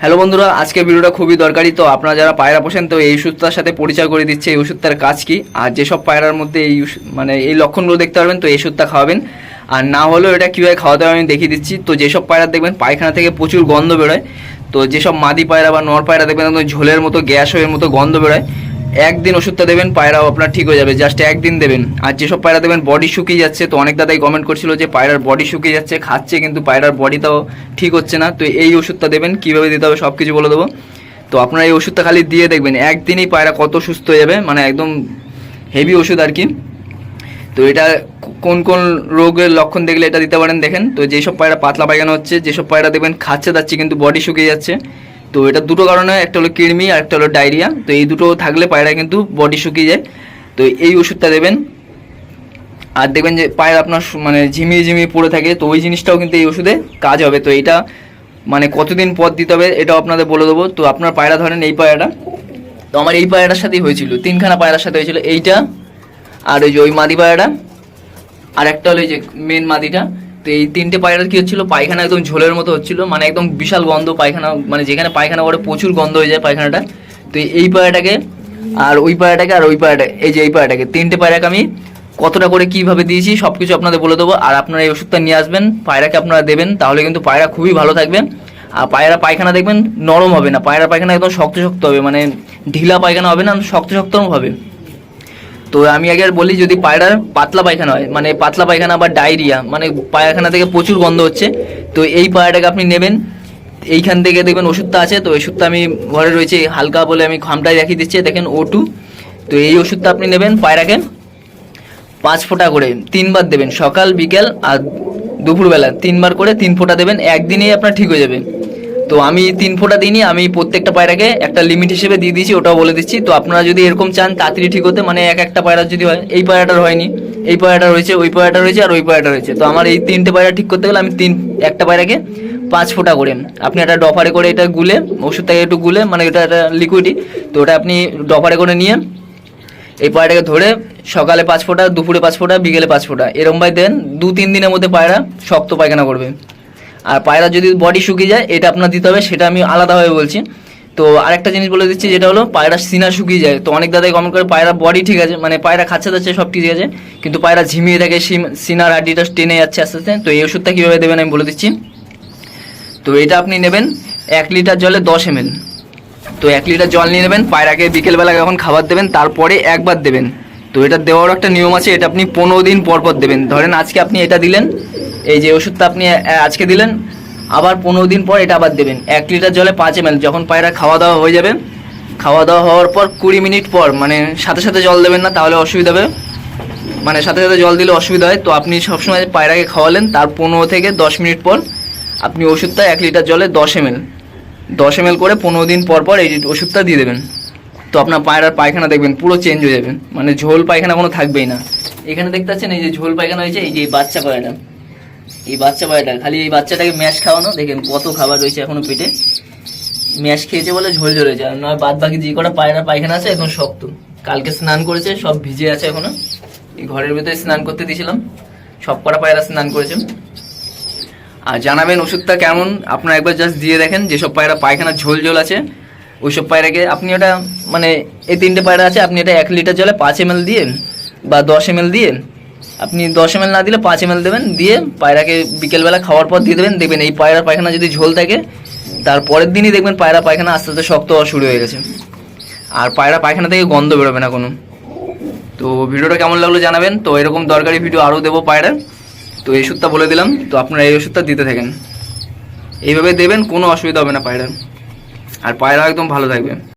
Hello বন্ধুরা, আজকের ভিডিওটা খুবই দরকারি। তো আপনারা যারা পায়রা পোষেন তো এই ওষুধটার সাথে পরিচয় করে দিচ্ছে এই ওষুধটার কাজ কি, আর যেসব পায়রার মধ্যে এই লক্ষণগুলো দেখতে পারবেন তো এই ওষুধটা খাওয়াবেন। আর না হলেও এটা কীভাবে খাওয়াতে হবে আমি দেখিয়ে দিচ্ছি। তো যেসব পায়রা দেখবেন পায়খানা থেকে প্রচুর গন্ধ বেরোয়, তো যেসব মাদি পায়রা বা নর পায়রা দেখবেন একদম ঝোলের মতো গ্যাস হয়ে মতো গন্ধ বেরোয়, একদিন ওষুধটা দেবেন পায়রাও আপনার ঠিক হয়ে যাবে, জাস্ট একদিন দেবেন। আর যেসব পায়রা দেবেন বডি শুকিয়ে যাচ্ছে, তো অনেক দাদাই কমেন্ট করছিল যে পায়রার বডি শুকিয়ে যাচ্ছে, খাচ্ছে কিন্তু পায়রার বডিটাও ঠিক হচ্ছে না, তো এই ওষুধটা দেবেন। কীভাবে দিতে হবে সব কিছু বলে দেবো। তো আপনারা এই ওষুধটা খালি দিয়ে দেখবেন একদিনই পায়রা কত সুস্থ হয়ে যাবে, মানে একদম হেভি ওষুধ আর কি। তো এটা কোন কোন রোগের লক্ষণ দেখলে এটা দিতে পারেন দেখেন। তো যেসব পায়রা পাতলা পায়খানা হচ্ছে, যেসব পায়রা দেখবেন খাচ্ছে দাচ্ছে কিন্তু বডি শুকিয়ে যাচ্ছে, তো এটা দুটো কারণে, একটা হলো কৃমি আর একটা হলো ডায়রিয়া। তো এই দুটো থাকলে পায়রা কিন্তু বডি শুকিয়ে যায়, তো এই ওষুধটা দেবেন। আর দেখবেন যে পায়রা আপনার মানে ঝিমিয়ে ঝিমিয়ে পড়ে থাকে, তো ওই জিনিসটাও কিন্তু এই ওষুধে কাজ হবে। তো এটা মানে কতদিন পর দিতে হবে এটাও আপনাদের বলে দেবো। তো আপনার পায়রা ধরেন এই পায়রাটা, তো আমার এই পায়রাটার সাথেই হয়েছিল, তিনখানা পায়রার সাথে হয়েছিল, এইটা আর ওই যে ওই মাদি পায়রাটা আর একটা হলো এই যে মেন মাদিটা। তো এই তিনটে পায়রার কি হচ্ছিল, পায়খানা একদম ঝোলের মতো হচ্ছিল, মানে একদম বিশাল গন্ধ পায়খানা, মানে যেখানে পায়খানা করে প্রচুর গন্ধ হয়ে যায় পায়খানাটা। তো এই পায়রাটাকে আর ওই পায়রাটাকে আর ওই পায়রাটা, এই যে এই পায়রাটাকে, তিনটে পায়রাকে আমি কতটা করে কীভাবে দিয়েছি সব কিছু আপনাদের বলে দেবো। আর আপনারা এই ওষুধটা নিয়ে আসবেন, পায়রাকে আপনারা দেবেন, তাহলে কিন্তু পায়রা খুবই ভালো থাকবে। আর পায়রা পায়খানা দেখবেন নরম হবে না, পায়রা পায়খানা একদম শক্ত শক্ত হবে, মানে ঢিলা পায়খানা হবে না, শক্ত শক্ত হবে। তো আমি আগে বলি, যদি পায়রার পাতলা পায়খানা হয়, মানে পাতলা পায়খানা বা ডায়রিয়া, মানে পায়খানা থেকে প্রচুর গন্ধ হচ্ছে, তো এই পায়রাটাকে আপনি নেবেন। এইখান থেকে দেখবেন ওষুধটা আছে, তো ওষুধটা আমি ঘরে রয়েছে হালকা বলে আমি খামটায় দেখিয়ে দিচ্ছি, দেখেন O2। তো এই ওষুধটা আপনি নেবেন, পায়রাকে 5 ফোঁটা করে 3বার দেবেন, সকাল বিকেল আর দুপুরবেলা 3বার করে 3 ফোঁটা দেবেন, একদিনেই আপনার ঠিক হয়ে যাবে। তো আমি 3 ফোঁটা দিইনি, আমি প্রত্যেকটা পায়রাকে একটা লিমিট হিসেবে দিয়ে দিয়েছি, ওটাও বলে দিচ্ছি। তো আপনারা যদি এরকম চান তাড়াতাড়ি ঠিক হতে, মানে একটা পায়রা যদি হয়, এই পায়রাটার হয়নি, এই পায়রাটা রয়েছে, ওই পায়রাটা রয়েছে আর ওই পায়রাটা রয়েছে, তো আমার এই 3টে পায়রা ঠিক করতে গেলে আমি একটা পায়রাকে 5 ফোঁটা করে, আপনি একটা ডফারে করে এটা গুলে, ওষুধটাকে একটু গুলে, মানে এটা একটা লিকুইডই, তো ওটা আপনি ডফারে করে নিয়ে এই পায়রাটাকে ধরে সকালে 5 ফোঁটা, দুপুরে 5 ফোঁটা, বিকেলে 5 ফোঁটা এরকম ভাই দেন, 2-3 দিনের মধ্যে পায়রা শক্ত পায়খানা করবে। আর পায়রা যদি বডি শুকিয়ে যায়, এটা আপনার দিতে হবে, সেটা আমি আলাদাভাবে বলছি। তো আরেকটা জিনিস বলে দিচ্ছি, যেটা হলো পায়রা সিনা শুকিয়ে যায়। তো অনেক দাদাই কমেন্ট করে পায়রা বডি ঠিক আছে, মানে পায়রা খাচ্ছে যাচ্ছে সব ঠিক আছে, কিন্তু পায়রা ঝিমিয়ে থাকে, সিনার হাড্ডিটা টেনে যাচ্ছে আস্তে আস্তে। তো এই ওষুধটা কীভাবে দেবেন আমি বলে দিচ্ছি। তো এটা আপনি নেবেন 1 লিটার জলে 10 ml। তো 1 লিটার জল নিয়ে নেবেন, পায়রাকে বিকেলবেলা যখন খাবার দেবেন তারপরে একবার দেবেন। তো এটা দেওয়ারও একটা নিয়ম আছে, এটা আপনি 15 দিন পর পর দেবেন। ধরেন আজকে আপনি এটা দিলেন, এই যে ওষুধটা আপনি আজকে দিলেন, আবার 15 দিন পর এটা আবার দেবেন 1 লিটার জলে 5 ml। যখন পায়রা খাওয়া দাওয়া হয়ে যাবে, খাওয়া দাওয়া হওয়ার পর 20 মিনিট পর, মানে সাথে সাথে জল দেবেন না, তাহলে অসুবিধা হবে, মানে সাথে সাথে জল দিলে অসুবিধা হয়। তো আপনি সবসময় পায়রাকে খাওয়ালেন, তার 15 থেকে 10 মিনিট পর আপনি ওষুধটা 1 লিটার জলে 10 ml করে 15 দিন পর পর এই ওষুধটা দিয়ে দেবেন। তো আপনার পায়রার পায়খানা দেখবেন পুরো চেঞ্জ হয়ে যাবে, মানে ঝোল পায়খানা কোনো থাকবেই না। এখানে দেখতে পাচ্ছেন এই যে ঝোল পায়খানা হয়েছে, এই যে বাচ্চা পায়রাটা, এই বাচ্চা পায়রাটা, খালি এই বাচ্চাটাকে ম্যাশ খাওয়ানো, দেখেন কত খাবার রয়েছে এখনো পেটে, ম্যাশ খেয়েছে বলে ঝোল ঝরে যায়, নয় বাদ বাকি যে কটা পায়রার পায়খানা আছে একদম শক্ত, কালকে স্নান করেছে, সব ভিজে আছে এখনো। এই ঘরের ভিতরে স্নান করতে দিয়েছিলাম, সব কটা পায়রা স্নান করেছে। আর জানাবেন ওষুধটা কেমন, আপনারা একবার জাস্ট দিয়ে দেখেন। যেসব পায়রা পায়খানা ঝোল ঝোল আছে ওইসব পায়রাকে আপনি ওটা, মানে এই 3টে পায়রা আছে, আপনি এটা 1 লিটার জলে 5 ml দিয়ে বা 10 ml দিয়ে, আপনি 10 ml না দিলে 5 ml দেবেন, দিয়ে পায়রাকে বিকেলবেলা খাওয়ার পর দিয়ে দেবেন। দেখবেন এই পায়রার পায়খানা যদি ঝোল থাকে, তারপরের দিনই দেখবেন পায়রা পায়খানা আস্তে আস্তে শক্ত হওয়া শুরু হয়ে গেছে, আর পায়রা পায়খানা থেকে গন্ধ বেরোবে না কোনো। তো ভিডিওটা কেমন লাগলো জানাবেন। তো এরকম দরকারি ভিডিও আরও দেবো পায়রার। তো এই ওষুধটা বলে দিলাম, তো আপনারা এই ওষুধটা দিতে থাকেন, এইভাবে দেবেন, কোনো অসুবিধা হবে না পায়রার, আর পায়রা একদম ভালো থাকবে।